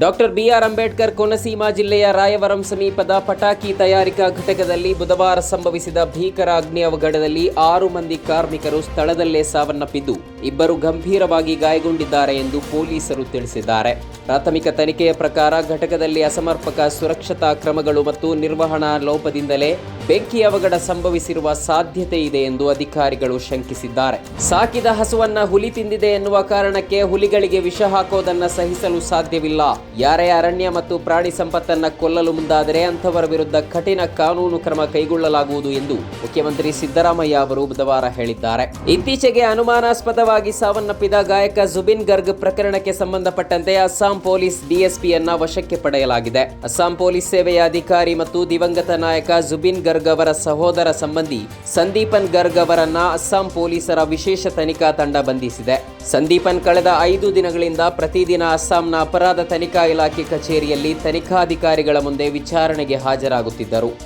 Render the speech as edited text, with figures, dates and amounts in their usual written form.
Doctor B R Ambedkar ಕೋನಸೀಮ ಜಿಲ್ಲೆಯ ರಾಯವರಂ ಸಮೀಪದ ಪಟಾಕಿ ತಯಾರಿಕಾ ಘಟಕದಲ್ಲಿ ಬುಧವಾರ ಸಂಭವಿಸಿದ ಭೀಕರ ಅಗ್ನಿ ಅವಘಡದಲ್ಲಿ 6 ಮಂದಿ ಕಾರ್ಮಿಕರು ಸ್ಥಳದಲ್ಲೇ ಸಾವನ್ನಪ್ಪಿದ್ದು 2 ಗಂಭೀರವಾಗಿ ಗಾಯಗೊಂಡಿದ್ದಾರೆ ಎಂದು ಪೊಲೀಸರು ತಿಳಿಸಿದ್ದಾರೆ. ಪ್ರಾಥಮಿಕ ತನಿಖೆಯ ಪ್ರಕಾರ ಘಟಕದಲ್ಲಿ ಅಸಮರ್ಪಕ ಸುರಕ್ಷತಾ ಕ್ರಮಗಳು ಮತ್ತು ನಿರ್ವಹಣಾ ಲೋಪದಿಂದಲೇ ಬೆಂಕಿ ಅವಘಡ ಸಂಭವಿಸಿರುವ ಸಾಧ್ಯತೆ ಇದೆ ಎಂದು ಅಧಿಕಾರಿಗಳು ಶಂಕಿಸಿದ್ದಾರೆ. ಸಾಕಿದ ಹಸುವನ್ನ ಹುಲಿ ತಿಂದಿದೆ ಎನ್ನುವ ಕಾರಣಕ್ಕೆ ಹುಲಿಗಳಿಗೆ ವಿಷ ಹಾಕೋದನ್ನ ಸಹಿಸಲು ಸಾಧ್ಯವಿಲ್ಲ. ಯಾರೇ ಅರಣ್ಯ ಮತ್ತು ಪ್ರಾಣಿ ಸಂಪತ್ತನ್ನ ಕೊಲ್ಲಲು ಮುಂದಾದರೆ ಅಂಥವರ ವಿರುದ್ಧ ಕಠಿಣ ಕಾನೂನು ಕ್ರಮ ಕೈಗೊಳ್ಳಲಾಗುವುದು ಎಂದು ಮುಖ್ಯಮಂತ್ರಿ ಸಿದ್ದರಾಮಯ್ಯ ಅವರು ಬುಧವಾರ ಹೇಳಿದ್ದಾರೆ. ಇತ್ತೀಚೆಗೆ ಅನುಮಾನಾಸ್ಪದವಾಗಿ ಸಾವನ್ನಪ್ಪಿದ ಗಾಯಕ ಜುಬಿನ್ ಗರ್ಗ್ ಪ್ರಕರಣಕ್ಕೆ ಸಂಬಂಧಪಟ್ಟಂತೆ ಅಸ್ಸಾಂ ಪೊಲೀಸ್ ಡಿಎಸ್ಪಿಯನ್ನ ವಶಕ್ಕೆ ಪಡೆಯಲಾಗಿದೆ. ಅಸ್ಸಾಂ ಪೊಲೀಸ್ ಸೇವೆಯ ಅಧಿಕಾರಿ ಮತ್ತು ದಿವಂಗತ ನಾಯಕ ಜುಬಿನ್ ಗರ್ಗ್ ಅವರ ಸಹೋದರ ಸಂಬಂಧಿ ಸಂದೀಪನ್ ಗರ್ಗ್ ಅವರನ್ನ ಅಸ್ಸಾಂ ಪೊಲೀಸರ ವಿಶೇಷ ತನಿಖಾ ತಂಡ ಬಂಧಿಸಿದೆ. ಸಂದೀಪನ್ ಕಳೆದ 5 ದಿನಗಳಿಂದ ಪ್ರತಿದಿನ ಅಸ್ಸಾಂನ ಅಪರಾಧ ತನಿಖಾ ಇಲಾಖೆ ಕಚೇರಿಯಲ್ಲಿ ತನಿಖಾಧಿಕಾರಿಗಳ ಮುಂದೆ ವಿಚಾರಣೆಗೆ ಹಾಜರಾಗುತ್ತಿದ್ದರು.